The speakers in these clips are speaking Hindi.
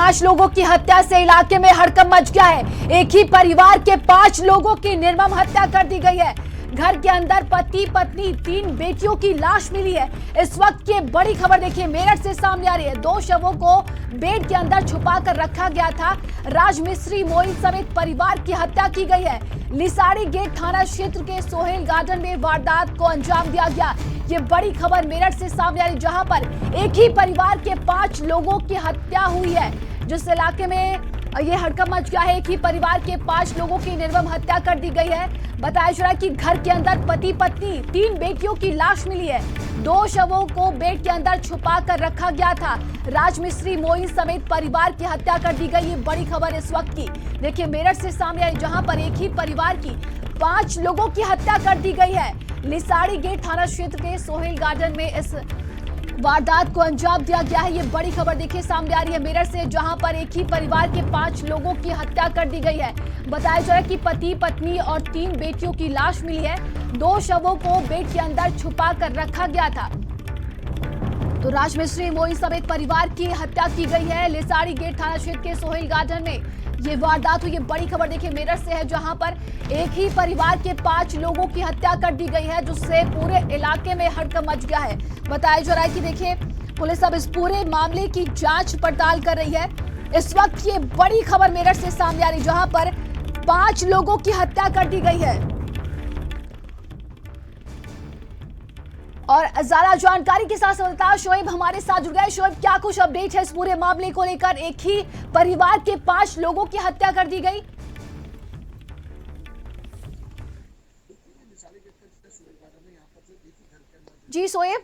5 लोगों की हत्या से इलाके में हड़कंप मच गया है। एक ही परिवार के 5 लोगों की निर्मम हत्या कर दी गई है। घर के अंदर पति पत्नी 3 बेटियों की लाश मिली है। इस वक्त की बड़ी खबर देखिए मेरठ से सामने आ रही है। 2 शवों को बेड के अंदर छुपा कर रखा गया था। राजमिस्त्री मोइन समेत परिवार की हत्या की गई है। लिसाड़ी गेट थाना क्षेत्र के सोहेल गार्डन में वारदात को अंजाम दिया गया। ये बड़ी खबर मेरठ से सामने आ रही, जहां पर एक ही परिवार के 5 लोगों की हत्या हुई है। जिस इलाके में ये हड़कंप मच गया है, एक ही परिवार के 5 लोगों की निर्मम हत्या कर दी गई है। बताया जा रहा है कि घर के अंदर पति पत्नी 3 बेटियों की लाश मिली है। 2 शवों को बेड के अंदर छुपा कर रखा गया था। राजमिस्त्री मोइन समेत परिवार की हत्या कर दी गई। ये बड़ी खबर इस वक्त की देखिए मेरठ से सामने आई, जहां पर एक ही परिवार की 5 लोगों की हत्या कर दी गई है। लिसाड़ी गेट थाना क्षेत्र के सोहेल गार्डन में इस वारदात को अंजाम दिया गया है। ये बड़ी खबर देखिए सामने आ रही है मेरठ से, जहां पर एक ही परिवार के 5 लोगों की हत्या कर दी गई है। बताया जा रहा है कि पति पत्नी और 3 बेटियों की लाश मिली है। 2 शवों को बेड के अंदर छुपा कर रखा गया था। तो राजमिस्त्री मोइन समेत परिवार की हत्या की गई है। लिसाड़ी गेट थाना क्षेत्र के सोहेल गार्डन में ये वारदात हुई। ये बड़ी खबर देखिए मेरठ से है, जहां पर एक ही परिवार के 5 लोगों की हत्या कर दी गई है, जिससे पूरे इलाके में हड़कंप मच गया है। बताया जा रहा है कि देखिए पुलिस अब इस पूरे मामले की जांच पड़ताल कर रही है। इस वक्त ये बड़ी खबर मेरठ से सामने आ रही, जहां पर 5 लोगों की हत्या कर दी गई है। और ज्यादा जानकारी के साथ संवाददाता शोएब हमारे साथ जुड़ गए। शोएब, क्या कुछ अपडेट है इस पूरे मामले को लेकर? एक ही परिवार के 5 लोगों की हत्या कर दी गई। जी शोएब।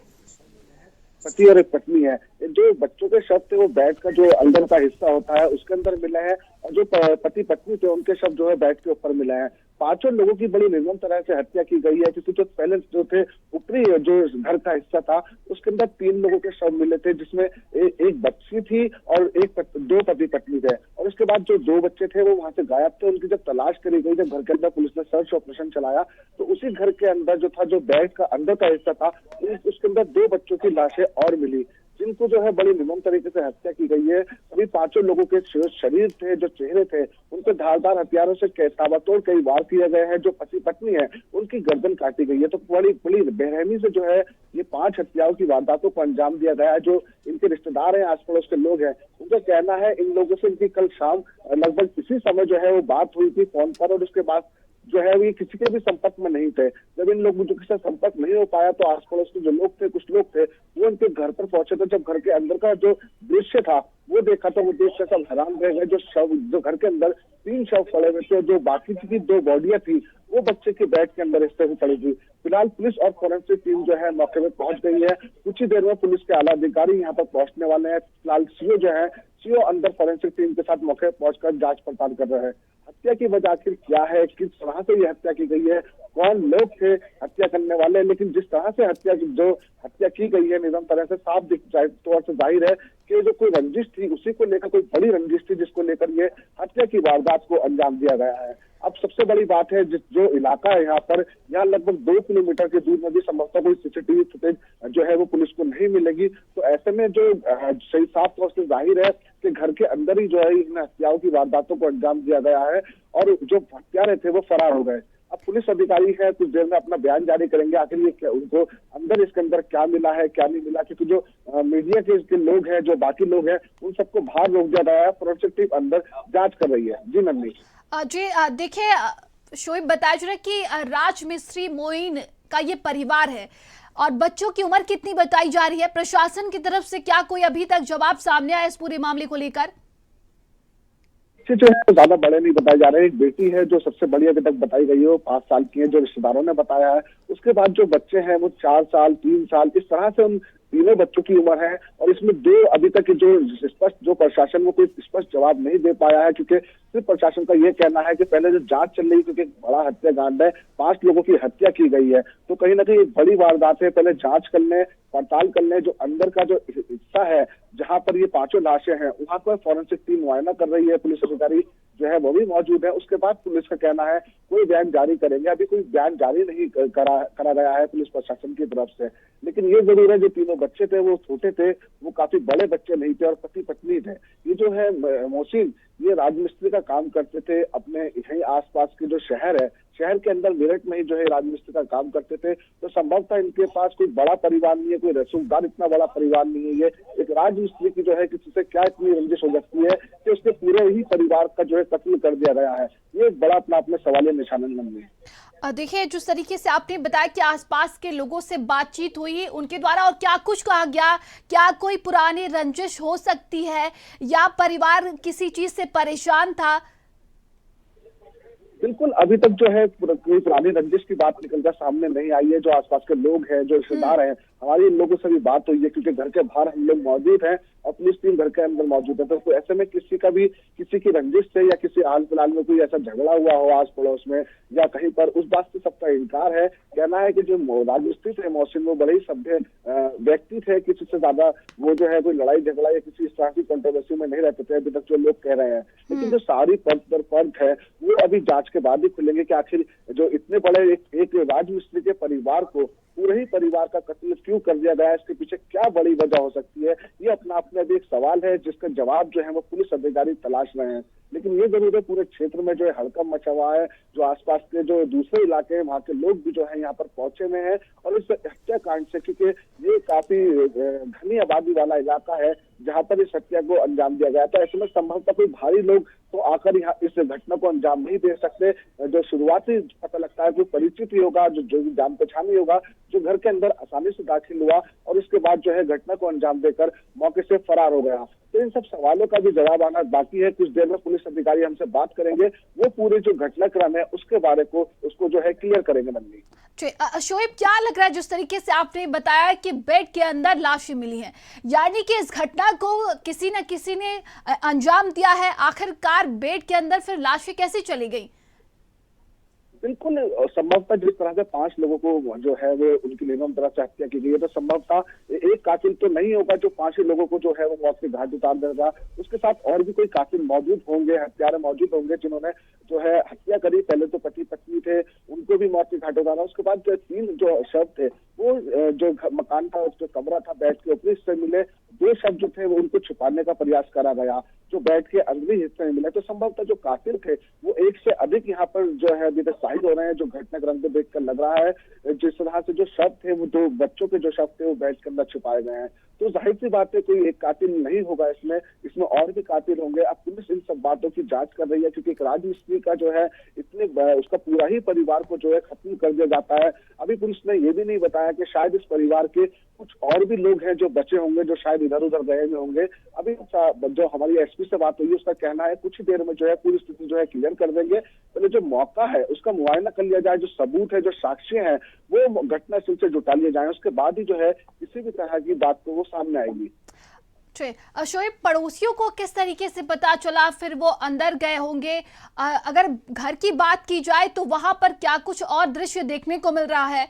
पति और एक पत्नी है। जो बच्चों के शव थे वो बेड का जो अंदर का हिस्सा होता है उसके अंदर मिले हैं, और जो पति पत्नी थे उनके शव जो है बेड के ऊपर मिले हैं। 5 लोगों की बड़ी निर्मम तरह से हत्या की गई है, क्योंकि जो पहले जो थे ऊपरी जो घर का हिस्सा था उसके अंदर 3 लोगों के शव मिले थे, जिसमें एक बच्ची थी और 2 पति पत्नी थे। और उसके बाद जो 2 बच्चे थे वो वहां से गायब थे। उनकी जब तलाश करी गई, जब घर के अंदर पुलिस ने सर्च ऑपरेशन चलाया, तो उसी घर के अंदर जो था, जो बेड का अंदर का हिस्सा था, उसके अंदर 2 बच्चों की लाशें और मिली, जिनको जो है बड़ी निर्मम तरीके से हत्या की गई है। सभी 5 लोगों के शरीर थे, जो चेहरे थे, उनको धारदार हथियारों से ताबड़तोड़ कई वार किए गए हैं। जो पति पत्नी है उनकी गर्दन काटी गई है। तो बड़ी बड़ी बेरहमी से जो है ये 5 हत्याओं की वारदातों को अंजाम दिया गया है। जो इनके रिश्तेदार हैं, आस पड़ोस के लोग हैं, उनका कहना है इन लोगों से इनकी कल शाम लगभग इसी समय जो है वो बात हुई थी फोन पर, और उसके बाद जो है वो किसी के भी संपर्क में नहीं थे। जब इन लोगों के साथ संपर्क नहीं हो पाया तो आस पड़ोस के जो लोग थे, कुछ लोग थे, वो उनके घर पर पहुंचे थे। जब घर के अंदर का जो दृश्य था वो देखा, तो वो देख कर सब हैरान रह गए। जो घर के अंदर 3 शव पड़े हुए थे, जो बाकी की 2 बॉडियां थी वो बच्चे के बेड के अंदर इस तरह से पड़ी थी। फिलहाल पुलिस और फॉरेंसिक टीम जो है मौके पर पहुंच गई है। कुछ ही देर में पुलिस के आला अधिकारी यहाँ पर पहुंचने वाले हैं। फिलहाल सीओ अंदर फॉरेंसिक टीम के साथ मौके पर पहुंचकर जांच पड़ताल कर रहे हैं। हत्या की वजह आखिर क्या है, किस तरह से ये हत्या की गई है, कौन लोग थे हत्या करने वाले, लेकिन जिस तरह से हत्या की गई है निरंतर तरह से साफ तौर से जाहिर है कि जो कोई रंजिश थी, उसी को लेकर कोई बड़ी रंजिश थी, जिसको लेकर ये हत्या की वारदात को अंजाम दिया गया है। अब सबसे बड़ी बात है, जो इलाका है यहाँ लगभग 2 किलोमीटर के दूर में भी संभवतः कोई सीसीटीवी फुटेज जो है वो पुलिस को नहीं मिलेगी। तो ऐसे में जो सही साफ तौर से जाहिर है कि घर के अंदर ही जो है इन हत्याओं की वारदातों को अंजाम दिया गया है, और जो हत्यारे थे वो फरार हो गए। अब पुलिस अधिकारी है कुछ देर में अपना बयान जारी करेंगे, आखिर ये उनको अंदर इसके अंदर क्या मिला है क्या नहीं मिला, क्योंकि जो मीडिया के लोग हैं, जो बाकी लोग हैं, उन सबको बाहर रोक दिया गया है। फॉरेंसिक टीम अंदर जांच कर रही है। जी नन्नी जी देखिए शोएब, बताया जा रहा है कि राजमिस्त्री मोइन का ये परिवार है और बच्चों की उम्र कितनी बताई जा रही है? प्रशासन की तरफ से क्या कोई अभी तक जवाब सामने आया इस पूरे मामले को लेकर? जो है ज्यादा बड़े नहीं बताए जा रहे। एक बेटी है जो सबसे बड़ी अभी तक बताई गई है, वो 5 साल की है, जो रिश्तेदारों ने बताया है। उसके बाद जो बच्चे हैं वो 4 साल 3 साल इस तरह से उन तीनों बच्चों की उम्र है। और इसमें 2 अभी तक जो स्पष्ट, जो प्रशासन को कोई स्पष्ट जवाब नहीं दे पाया है, क्योंकि सिर्फ प्रशासन का ये कहना है कि पहले जो जांच चल रही है, क्योंकि बड़ा हत्याकांड है, 5 लोगों की हत्या की गई है, तो कहीं ना कहीं एक बड़ी वारदात है। पहले जांच करने, पड़ताल करने, जो अंदर का जो हिस्सा है जहां पर ये 5 लाशें हैं, वहां पर फॉरेंसिक टीम मुआयना कर रही है। पुलिस अधिकारी जो है वो भी मौजूद है। उसके बाद पुलिस का कहना है कोई बयान जारी करेंगे। अभी कोई बयान जारी नहीं करा गया है पुलिस प्रशासन की तरफ से, लेकिन ये जरूर है जो तीनों बच्चे थे वो छोटे थे, वो काफी बड़े बच्चे नहीं थे और पति पत्नी थे। ये जो है मोहसिन, ये राजमिस्त्री का काम करते थे अपने यहीं आसपास के जो शहर है, शहर के अंदर मेरठ में ही जो है राजमिस्त्री का काम करते थे। तो संभवतः इनके पास कोई बड़ा परिवार नहीं है, कोई रसूखदार इतना बड़ा परिवार नहीं है। ये एक राजमिस्त्री की जो है किसी से क्या इतनी रंजिश हो सकती है कि उसके पूरे ही परिवार का जो है कत्ल कर दिया गया है। ये एक बड़ा अपना अपने सवालिया निशान है। देखिए, जिस तरीके से आपने बताया कि आसपास के लोगों से बातचीत हुई उनके द्वारा और क्या कुछ कहा गया, क्या कोई पुरानी रंजिश हो सकती है या परिवार किसी चीज से परेशान था? बिल्कुल, अभी तक जो है कोई पुरानी रंजिश की बात निकलकर सामने नहीं आई है। जो आसपास के लोग हैं, जो रिश्तेदार हैं, हमारी इन लोगों से भी बात हुई है क्योंकि घर के बाहर हम लोग मौजूद हैं और पुलिस टीम घर के अंदर मौजूद है। तो ऐसे में किसी का भी किसी की रंजिश से या किसी हाल फिलहाल में कोई ऐसा झगड़ा हुआ हो आस पड़ोस में या कहीं पर, उस बात से सबका इनकार है। कहना है कि जो राजमिस्त्री थे मोहसिन, वो बड़े ही सभ्य व्यक्ति थे, किसी से ज्यादा वो जो है कोई लड़ाई झगड़ा या किसी इस तरह की कंट्रोवर्सी में नहीं रहते थे अभी तक जो लोग कह रहे हैं। लेकिन जो सारी पर्द पर पर्द है वो अभी जांच के बाद ही खुलेंगे कि आखिर जो इतने बड़े एक राजमिस्त्री के परिवार को, पूरे ही परिवार का कत्ल क्यों कर दिया गया है, इसके पीछे क्या बड़ी वजह हो सकती है। ये अपना अपने भी एक सवाल है जिसका जवाब जो है वो पुलिस अधिकारी तलाश रहे हैं। लेकिन ये जरूर है पूरे क्षेत्र में जो है हड़कंप मचा हुआ है। जो आसपास के जो दूसरे इलाके हैं वहाँ के लोग भी जो है यहाँ पर पहुंचे हुए हैं और इस हत्याकांड से, क्योंकि ये काफी घनी आबादी वाला इलाका है जहाँ पर इस हत्या को अंजाम दिया गया था। ऐसे में संभवतः कोई भारी लोग तो आकर यहाँ इस घटना को अंजाम नहीं दे सकते। जो शुरुआती पता लगता है कोई परिचित ही होगा, जो जान पहचान ही होगा, जो घर के अंदर आसानी से दाखिल हुआ और उसके बाद जो है घटना को अंजाम देकर मौके से फरार हो गया। तो इन सब सवालों का भी जवाब आना बाकी है। कुछ देर में पुलिस अधिकारी हमसे बात करेंगे, वो पूरे जो घटनाक्रम है उसके बारे को उसको जो है क्लियर करेंगे। नंदी शोएब, क्या लग रहा है जिस तरीके से आपने बताया कि बेड के अंदर लाशें मिली हैं, यानी कि इस घटना को किसी न किसी ने अंजाम दिया है? आखिरकार बेड के अंदर फिर लाशें कैसे चली गई? बिल्कुल, संभवतः जिस तरह से 5 लोगों को जो है वो उनकी निर्मम तरह से हत्या की गई है, तो संभवतः एक कातिल तो नहीं होगा जो 5 ही लोगों को जो है वो मौत के घाट उतार देगा। उसके साथ और भी कोई कातिल मौजूद होंगे, हत्यारे मौजूद होंगे जिन्होंने जो है हत्या करी। पहले तो पति पत्नी थे, उनको भी मौत के घाट उतारा। उसके बाद जो 3 जो शव थे वो जो मकान था, जो कमरा था बेड के ऊपरी हिस्से मिले, 2 शव जो थे वो उनको छुपाने का प्रयास करा गया जो बेड के अंदरी हिस्से में मिले। तो संभवतः जो कातिल थे वो एक से अधिक यहाँ पर जो है अभी तक शाहिद हो रहे हैं। जो घटनाक्रम को देखकर लग रहा है जिस तरह से जो शव थे वो 2 बच्चों के जो शव थे वो बेड के अंदर छुपाए गए हैं। तो जाहिर सी बात है कोई एक कातिल नहीं होगा इसमें और भी कातिल होंगे। अब पुलिस इन सब बातों की जांच कर रही है क्योंकि एक राजमिस्त्री का जो है इतने उसका पूरा ही परिवार को जो है खत्म कर दिया जाता है। अभी पुलिस ने ये भी नहीं बताया कि शायद इस परिवार के कुछ और भी लोग हैं जो बचे होंगे, जो शायद इधर उधर गए हुए होंगे। अभी जो हमारी एसपी से बात हुई उसका कहना है कुछ ही देर में जो है पूरी स्थिति जो है क्लियर कर देंगे। पहले जो मौका है उसका मुआयना कर लिया जाए, जो सबूत है, जो साक्ष्य हैं वो घटनास्थल से जुटा लिए जाए, उसके बाद ही जो है किसी भी तरह की बात को वो सामने आएगी। शोएब, पड़ोसियों को किस तरीके से पता चला? फिर वो अंदर गए होंगे। अगर घर की बात की जाए तो वहां पर क्या कुछ और दृश्य देखने को मिल रहा है?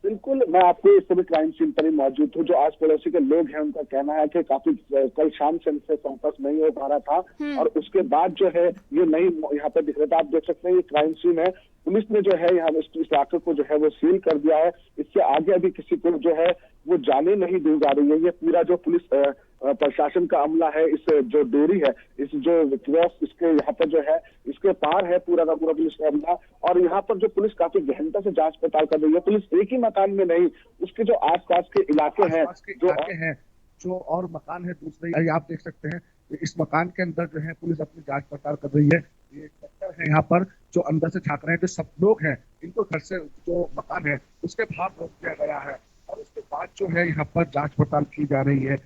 बिल्कुल, मैं आपको इस समय क्राइम सीन पर ही मौजूद हूँ। जो आस पड़ोसी के लोग हैं उनका कहना है कि काफी कल शाम से इनसे संपर्क नहीं हो पा रहा था और उसके बाद जो है ये नहीं यहाँ पे दिख रहा था। आप देख सकते हैं ये क्राइम सीन है। पुलिस ने जो है यहाँ इस इलाके को जो है वो सील कर दिया है। इससे आगे अभी किसी को जो है वो जाने नहीं दी जा रही है। ये पूरा जो पुलिस प्रशासन का अमला है, इस जो डोरी है, इस जो क्रॉस इसके यहाँ पर जो है इसके पार है पूरा का पूरा पुलिस का अमला। और यहाँ पर जो पुलिस काफी गहनता से जांच पड़ताल कर रही है। पुलिस एक ही मकान में नहीं, उसके जो आसपास के इलाके हैं जो और मकान है दूसरे, आप देख सकते हैं इस मकान के अंदर जो है पुलिस अपनी जांच पड़ताल कर रही है। ये सेक्टर है यहाँ पर जो अंदर से झांक रहे हैं, जो सब लोग हैं इनको घर से जो मकान है उसके बाहर रोक दिया गया है और उसके बाद जो है यहाँ पर जांच पड़ताल की जा रही है।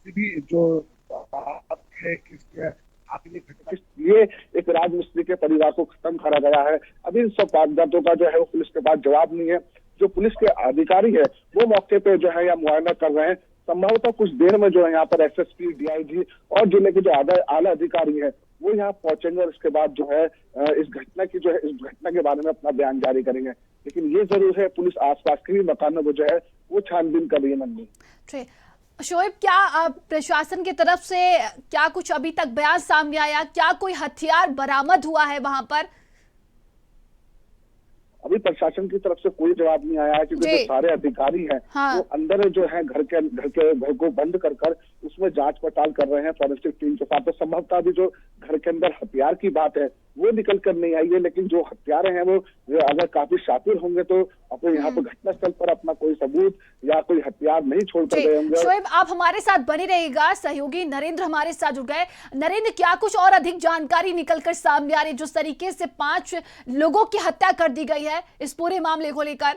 भी जो है ये एक राजमिस्त्री के परिवार को खत्म करा गया है। अभी इन सब वारदातों का जो है वो पुलिस के पास जवाब नहीं है। जो पुलिस के अधिकारी है वो मौके पे जो है या मुआयना कर रहे हैं। संभवतः कुछ देर में जो है यहाँ पर एसएसपी, डीआईजी और जिले के जो आला अधिकारी है वो यहाँ पहुंचेंगे और इसके बाद जो है इस घटना के बारे में अपना बयान जारी करेंगे। लेकिन ये जरूर है पुलिस आसपास के भी मकानों को जो है वो छानबीन कर रही है। शोएब, क्या प्रशासन की तरफ से क्या कुछ अभी तक बयान सामने आया? क्या कोई हथियार बरामद हुआ है वहां पर? अभी प्रशासन की तरफ से कोई जवाब नहीं आया है, क्योंकि जो सारे अधिकारी हैं हाँ। वो अंदर जो है घर को बंद कर उसमें जांच पड़ताल कर रहे हैं फॉरेंसिक टीम के साथ। तो संभवतः अभी जो घर के अंदर हथियार की बात है वो निकल कर नहीं आई है, लेकिन जो हत्यारे हैं वो अगर काफी शातिर होंगे तो अपने यहाँ पर घटनास्थल पर अपना कोई सबूत या कोई हथियार नहीं छोड़कर गए होंगे। शोएब, आप हमारे साथ बने रहिएगा। सहयोगी नरेंद्र हमारे साथ जुड़ गए। नरेंद्र, क्या कुछ और अधिक जानकारी निकलकर सामने आ रही है जिस तरीके से 5 लोगों की हत्या कर दी गई है इस पूरे मामले को लेकर?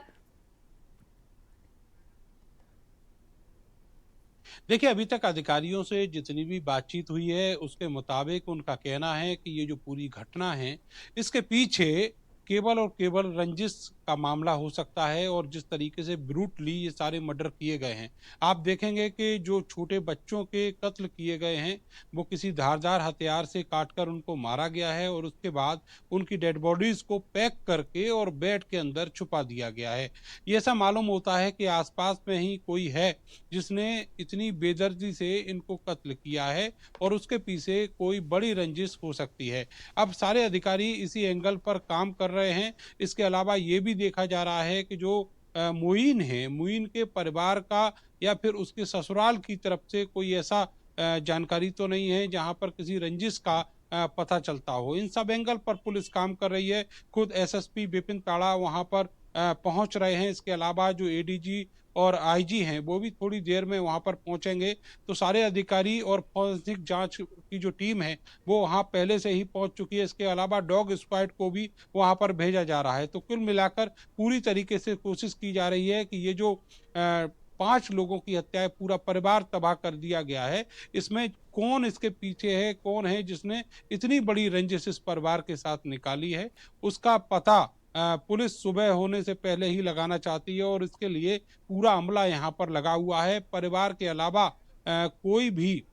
देखिए, अभी तक अधिकारियों से जितनी भी बातचीत हुई है उसके मुताबिक उनका कहना है कि ये जो पूरी घटना है इसके पीछे केवल और केवल रंजिश का मामला हो सकता है। और जिस तरीके से ब्रूटली ये सारे मर्डर किए गए हैं, आप देखेंगे कि जो छोटे बच्चों के कत्ल किए गए हैं वो किसी धारदार हथियार से काटकर उनको मारा गया है और उसके बाद उनकी डेड बॉडीज को पैक करके और बेड के अंदर छुपा दिया गया है। ये ऐसा मालूम होता है कि आसपास में ही कोई है जिसने इतनी बेदर्दी से इनको कत्ल किया है और उसके पीछे कोई बड़ी रंजिश हो सकती है। अब सारे अधिकारी इसी एंगल पर काम कर रहे हैं। इसके अलावा ये भी देखा जा रहा है कि जो मोइन है, मोइन के परिवार का या फिर उसके ससुराल की तरफ से कोई ऐसा जानकारी तो नहीं है जहां पर किसी रंजिश का पता चलता हो। इन सब एंगल पर पुलिस काम कर रही है। खुद एसएसपी विपिन ताड़ा वहां पर पहुंच रहे हैं। इसके अलावा जो एडीजी और आईजी हैं वो भी थोड़ी देर में वहां पर पहुंचेंगे। तो सारे अधिकारी और फॉरेंसिक जांच की जो टीम है वो वहां पहले से ही पहुंच चुकी है। इसके अलावा डॉग स्क्वाड को भी वहां पर भेजा जा रहा है। तो कुल मिलाकर पूरी तरीके से कोशिश की जा रही है कि ये जो 5 लोगों की हत्या है, पूरा परिवार तबाह कर दिया गया है, इसमें कौन इसके पीछे है, कौन है जिसने इतनी बड़ी रंजिश इस परिवार के साथ निकाली है, उसका पता पुलिस सुबह होने से पहले ही लगाना चाहती है। और इसके लिए पूरा अमला यहाँ पर लगा हुआ है। परिवार के अलावा कोई भी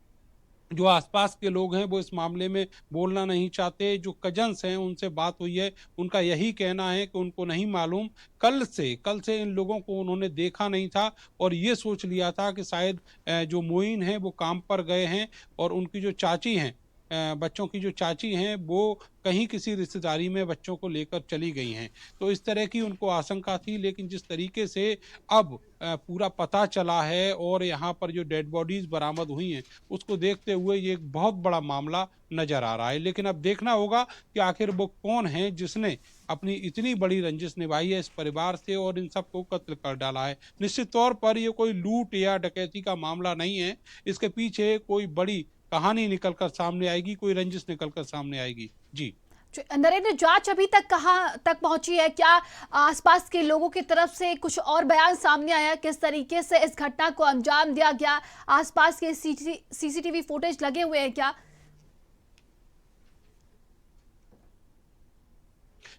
जो आसपास के लोग हैं वो इस मामले में बोलना नहीं चाहते। जो कजन्स हैं उनसे बात हुई है, उनका यही कहना है कि उनको नहीं मालूम। कल से इन लोगों को उन्होंने देखा नहीं था और ये सोच लिया था कि शायद जो मोइन है वो काम पर गए हैं और उनकी जो चाची हैं, बच्चों की जो चाची हैं वो कहीं किसी रिश्तेदारी में बच्चों को लेकर चली गई हैं। तो इस तरह की उनको आशंका थी। लेकिन जिस तरीके से अब पूरा पता चला है और यहाँ पर जो डेड बॉडीज बरामद हुई हैं उसको देखते हुए ये एक बहुत बड़ा मामला नजर आ रहा है। लेकिन अब देखना होगा कि आखिर वो कौन है जिसने अपनी इतनी बड़ी रंजिश निभाई है इस परिवार से और इन सबको कत्ल कर डाला है। निश्चित तौर पर ये कोई लूट या डकैती का मामला नहीं है। इसके पीछे कोई बड़ी कहानी निकलकर सामने आएगी, कोई रंजिश निकलकर सामने आएगी। जी नरेंद्र, जांच अभी तक कहां तक पहुंची है? क्या आसपास के लोगों की तरफ से कुछ और बयान सामने आया? किस तरीके से इस घटना को अंजाम दिया गया? आसपास के सीसीटीवी फुटेज लगे हुए हैं क्या?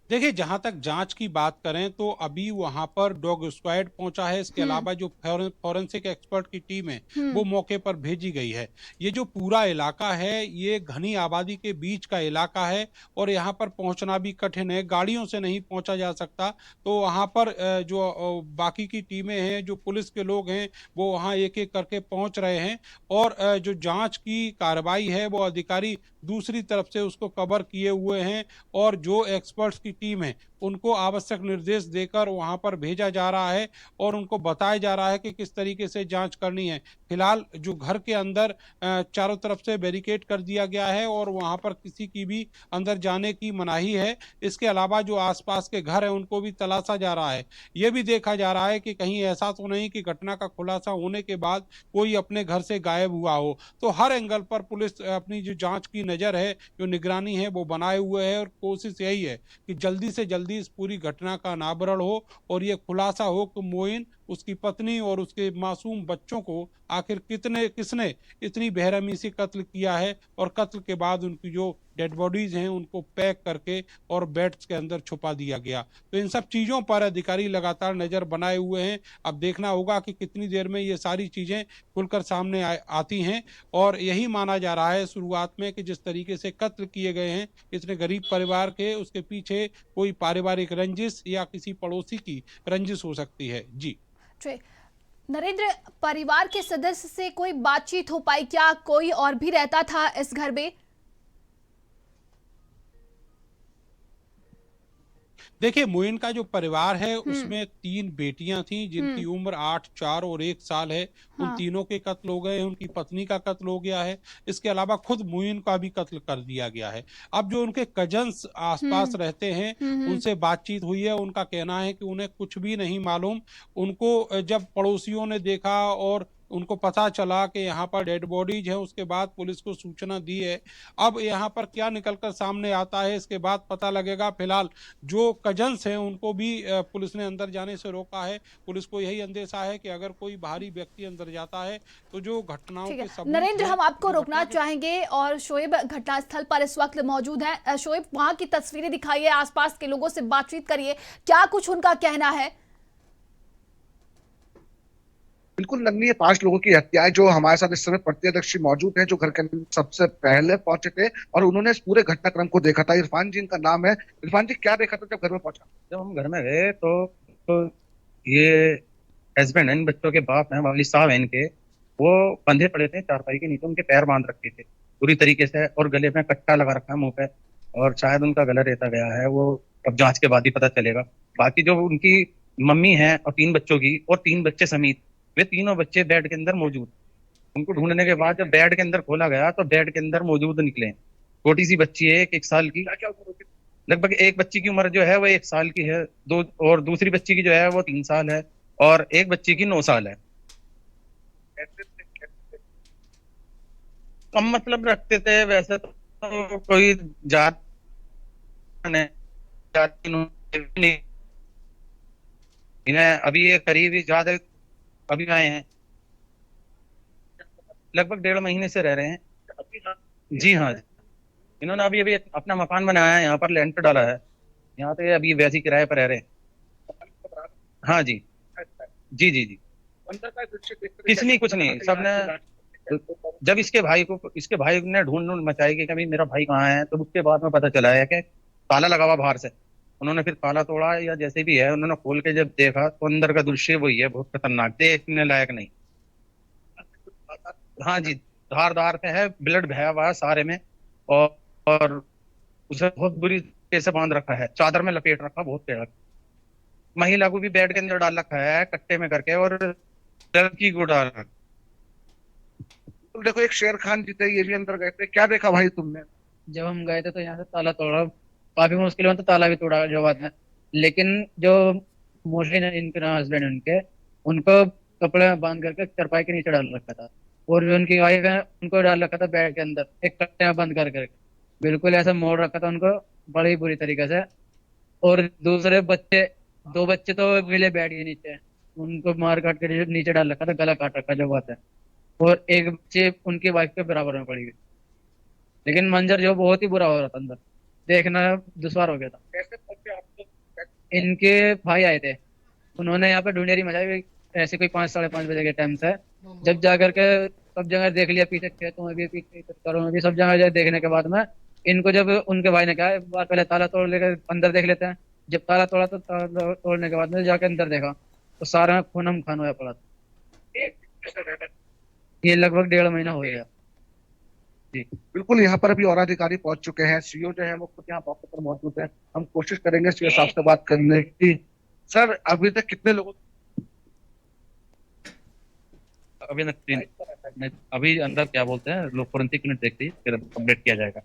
देखिए, जहां तक जांच की बात करें तो अभी वहां पर डॉग स्क्वाड पहुंचा है। इसके अलावा जो फॉरेंसिक एक्सपर्ट की टीम है वो मौके पर भेजी गई है। ये जो पूरा इलाका है ये घनी आबादी के बीच का इलाका है और यहाँ पर पहुंचना भी कठिन है, गाड़ियों से नहीं पहुंचा जा सकता। तो वहां पर जो बाकी की टीमें हैं, जो पुलिस के लोग हैं वो वहां एक एक करके पहुंच रहे हैं और जो जांच की कार्रवाई है वो अधिकारी दूसरी तरफ से उसको कवर किए हुए हैं और जो एक्सपर्ट्स की टीम है उनको आवश्यक निर्देश देकर वहां पर भेजा जा रहा है और उनको बताया जा रहा है कि किस तरीके से जांच करनी है। फिलहाल जो घर के अंदर चारों तरफ से बैरिकेड कर दिया गया है और वहां पर किसी की भी अंदर जाने की मनाही है। इसके अलावा जो आसपास के घर है उनको भी तलाशा जा रहा है। यह भी देखा जा रहा है कि कहीं ऐसा तो नहीं कि घटना का खुलासा होने के बाद कोई अपने घर से गायब हुआ हो। तो हर एंगल पर पुलिस अपनी जो जांच की नजर है, जो निगरानी है वो बनाए हुए है और कोशिश यही है कि जल्दी से जल्दी इस पूरी घटना का अनावरण हो और ये खुलासा हो कि मोइन, उसकी पत्नी और उसके मासूम बच्चों को आखिर किसने इतनी बेरहमी से कत्ल किया है और कत्ल के बाद उनकी जो डेड बॉडीज हैं उनको पैक करके और बेड्स के अंदर छुपा दिया गया। तो इन सब चीज़ों पर अधिकारी लगातार नज़र बनाए हुए हैं। अब देखना होगा कि कितनी देर में ये सारी चीज़ें खुलकर सामने आती हैं। और यही माना जा रहा है शुरुआत में कि जिस तरीके से कत्ल किए गए हैं इतने गरीब परिवार के, उसके पीछे कोई पारिवारिक रंजिश या किसी पड़ोसी की रंजिश हो सकती है। जी नरेंद्र, परिवार के सदस्य से कोई बातचीत हो पाई क्या? कोई और भी रहता था इस घर में? देखिए, मोइन का जो परिवार है उसमें 3 बेटियां थीं जिनकी उम्र 8, 4 और 1 साल है। उन हाँ। तीनों के कत्ल हो गए हैं, उनकी पत्नी का कत्ल हो गया है। इसके अलावा खुद मोइन का भी कत्ल कर दिया गया है। अब जो उनके कज़न्स आस-पास रहते हैं, उनसे बातचीत हुई है। उनका कहना है कि उन्हें कुछ भी नहीं मालूम। उनको जब पड़ोसियों ने देखा और उनको पता चला कि यहाँ पर डेड बॉडीज़ हैं, उसके बाद पुलिस को सूचना दी है। अब यहाँ पर क्या निकल कर सामने आता है, इसके बाद पता लगेगा। फिलहाल जो कजन्स हैं उनको भी पुलिस ने अंदर जाने से रोका है। पुलिस को यही अंदेशा है कि अगर कोई बाहरी व्यक्ति अंदर जाता है तो जो घटनाओं ठीक के है सबूत नरेंद्र, हैं, हम आपको जो रोकना घटना के चाहेंगे और शोएब घटनास्थल पर इस वक्त मौजूद हैं। शोएब, वहां की तस्वीरें दिखाइए, आसपास के लोगों से बातचीत करिए, क्या कुछ उनका कहना है? बिल्कुल नन्ही है, 5 लोगों की हत्या है। जो हमारे साथ इस समय प्रत्यक्षदर्शी मौजूद हैं, जो घर के अंदर सबसे पहले पहुंचे थे और उन्होंने इस पूरे घटनाक्रम को देखा था। इरफान जी इनका नाम है। इरफान जी, क्या देखा था जब घर में पहुंचा? जब हम घर में गए तो ये हस्बैंड है, इन बच्चों के बाप हैं, वालिद साहब हैं इनके। वो बंधे पड़े थे चारपाई के नीचे, उनके पैर बांध रखे थे पूरी तरीके से और गले में कट्टा लगा रखा है मुंह पे, और शायद उनका गला रेता गया है। वो अब जांच के बाद ही पता चलेगा। बाकी जो उनकी मम्मी है और 3 बच्चों की और 3 बच्चे समेत, वे तीनों बच्चे बेड के अंदर मौजूद। उनको ढूंढने के बाद जब बेड के अंदर खोला गया तो बेड के अंदर मौजूद निकले। छोटी सी बच्ची है, 1 साल की। लगभग एक बच्ची की उम्र जो है वो 1 साल की है, दो और दूसरी बच्ची की जो है वो 3 साल है, और एक बच्ची की 9 साल है। कम मतलब रखते थे वैसे तो, कोई जात नहीं, जाति नहीं। इन्हें अभी ये करीब ज्यादा अभी आए हैं, लगभग 1.5 महीने से रह रहे हैं। जी हाँ, इन्होंने अभी अभी अपना मकान बनाया है, यहाँ पर लेंटर डाला है, यहाँ पे अभी वैसे किराए पर रह रहे हैं। हाँ जी जी जी जी। किसी ने कुछ नहीं, सबने जब इसके भाई ने ढूंढ मचाई कि कभी मेरा भाई कहाँ है, तो उसके बाद में पता चला है कि ताला लगा हुआ बाहर से। उन्होंने फिर ताला तोड़ा या जैसे भी है, उन्होंने खोल के जब देखा तो अंदर का दृश्य वही है, बहुत खतरनाक, देखने लायक नहीं। हाँ जी, धारदार पे है, ब्लड बहा हुआ है सारे में, और उसे बहुत बुरी तरीके से बांध रखा है, चादर में लपेट रखा, बहुत तेज। महिला को भी बेड के अंदर डाल रखा है कट्टे में करके, और लड़की को डाल रखा। तो देखो, एक शेर खान जी थे, ये भी अंदर गए थे। क्या देखा भाई तुमने? जब हम गए थे तो यहाँ से ताला तोड़ा, काफी मुश्किल में तो ताला भी तोड़ा जो बात है। लेकिन जो मोस्टली इनके ना हस्बैंड उनके, उनको कपड़े में बांध करके चरपाई के नीचे डाल रखा था, और जो उनकी वाइफ है उनको डाल रखा था बेड के अंदर एक कट्टे में बंद करके, बिल्कुल ऐसा मोड़ रखा था उनको बड़ी बुरी तरीके से। और दूसरे बच्चे, 2 बच्चे तो मिले बेड के नीचे, उनको मार काट के नीचे डाल रखा था, गला काट रखा जो बात है। और एक बच्चे उनकी वाइफ के बराबर में पड़ी हुई। लेकिन मंजर जो बहुत ही बुरा हो रहा था, अंदर देखना दुश्वार हो गया था। कैसे पहुंचे आप लोग? इनके भाई आए थे, उन्होंने यहाँ पे ढूंढेरी मचाई ऐसे कोई 5 साढ़े 5 बजे के टाइम से। जब जाकर के सब जगह देख लिया, पीछे खेतों में भी, पीछे चक्करों में भी, सब जगह देखने के बाद में इनको, जब उनके भाई ने कहा एक बार पहले ताला तोड़ लेकर अंदर देख लेते हैं, जब ताला तोड़ा तो ताला तोड़ने के बाद में जाके अंदर देखा तो सारा खूनम खान हुआ पड़ा था। ये लगभग 1.5 महीना हो गया। बिल्कुल, यहाँ पर अभी और अधिकारी पहुंच चुके हैं। सीओ जो है वो खुद यहाँ मौके पर मौजूद है। हम कोशिश करेंगे सीओ साहब से बात करने की। सर, अभी तक कितने लोगों? अभी अभी अंदर क्या बोलते हैं लोग, फोरेंसिक यूनिट देखते ही फिर अपडेट किया जाएगा।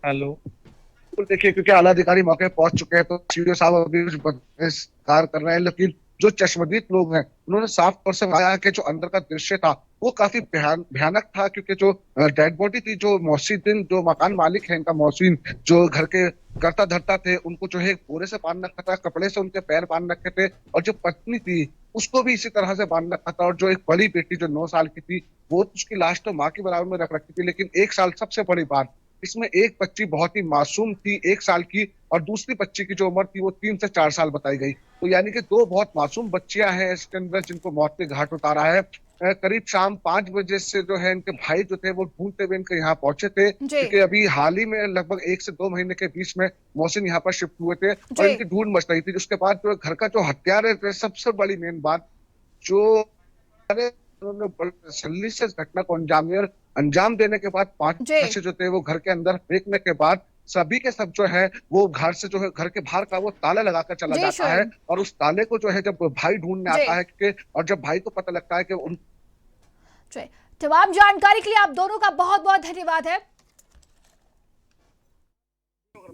हेलो, बिल्कुल, देखिए, क्योंकि आला अधिकारी मौके पर पहुंच चुके हैं तो सीओ साहब अभी कुछ कार्य कर रहे हैं, लेकिन जो चश्मदीद लोग हैं उन्होंने साफ तौर से बताया कि जो अंदर का दृश्य था वो काफी भयानक था। क्योंकि जो डेड बॉडी थी, जो मोहसिन, जो मकान मालिक है इनका मोहसिन, जो घर के करता धरता थे, उनको जो है बोरे से बांध रखा था, कपड़े से उनके पैर बांध रखे थे, और जो पत्नी थी उसको भी इसी तरह से बांध रखा था। और जो एक बड़ी बेटी जो 9 साल की थी, वो उसकी लाश तो माँ के बराबर में रख रखी थी, लेकिन 1 साल, सबसे बड़ी बात, इसमें एक बच्ची बहुत ही मासूम थी 1 साल की, और दूसरी बच्ची की जो उम्र थी वो 3 से 4 साल बताई गई। तो यानी कि 2 बहुत मासूम बच्चियां हैं इसके अंदर जिनको मौत के घाट उतारा है। करीब शाम 5 बजे से जो है इनके भाई जो थे वो ढूंढते हुए इनके यहाँ पहुंचे थे, क्योंकि अभी हाल ही में लगभग 1 से 2 महीने के बीच में मोहसिन यहाँ पर शिफ्ट हुए थे और इनकी ढूंढ मच रही थी। उसके बाद जो घर का जो हत्यारे थे, सबसे बड़ी मेन बात जो उन्होंने तसल्ली से घटना को अंजाम देने के बाद 5 बच्चे जो थे वो घर के अंदर फेंकने के बाद सभी के सब जो है वो घर से जो है घर के बाहर का वो ताला लगाकर चला जाता है और उस ताले को जो है जब भाई ढूंढने आता है कि और जब भाई को पता लगता है कि उन तमाम जानकारी के लिए आप दोनों का बहुत बहुत धन्यवाद है।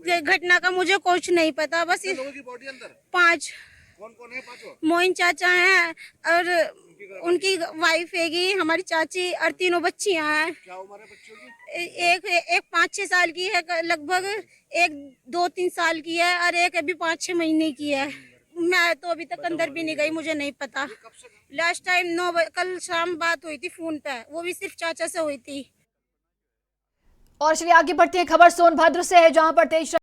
ये घटना का मुझे कुछ नहीं पता, बस लोगों की बॉडी अंदर 5 कौन है 5? मोइन चाचा हैं और उनकी वाइफ हैगी, हमारी चाची और 3 बच्चियां हैं। क्या उम्र है बच्चों की? एक 5-6 साल की है लगभग, एक 2-3 साल की है और एक अभी 5-6 महीने की है। मैं तो अभी तक अंदर भी नहीं गई, मुझे नहीं पता। लास्ट टाइम कल शाम बात हुई थी फोन पे, वो भी सिर्फ चाचा से हुई थी। और चलिए आगे बढ़ते हैं, खबर सोनभद्र से है जहां पर तेज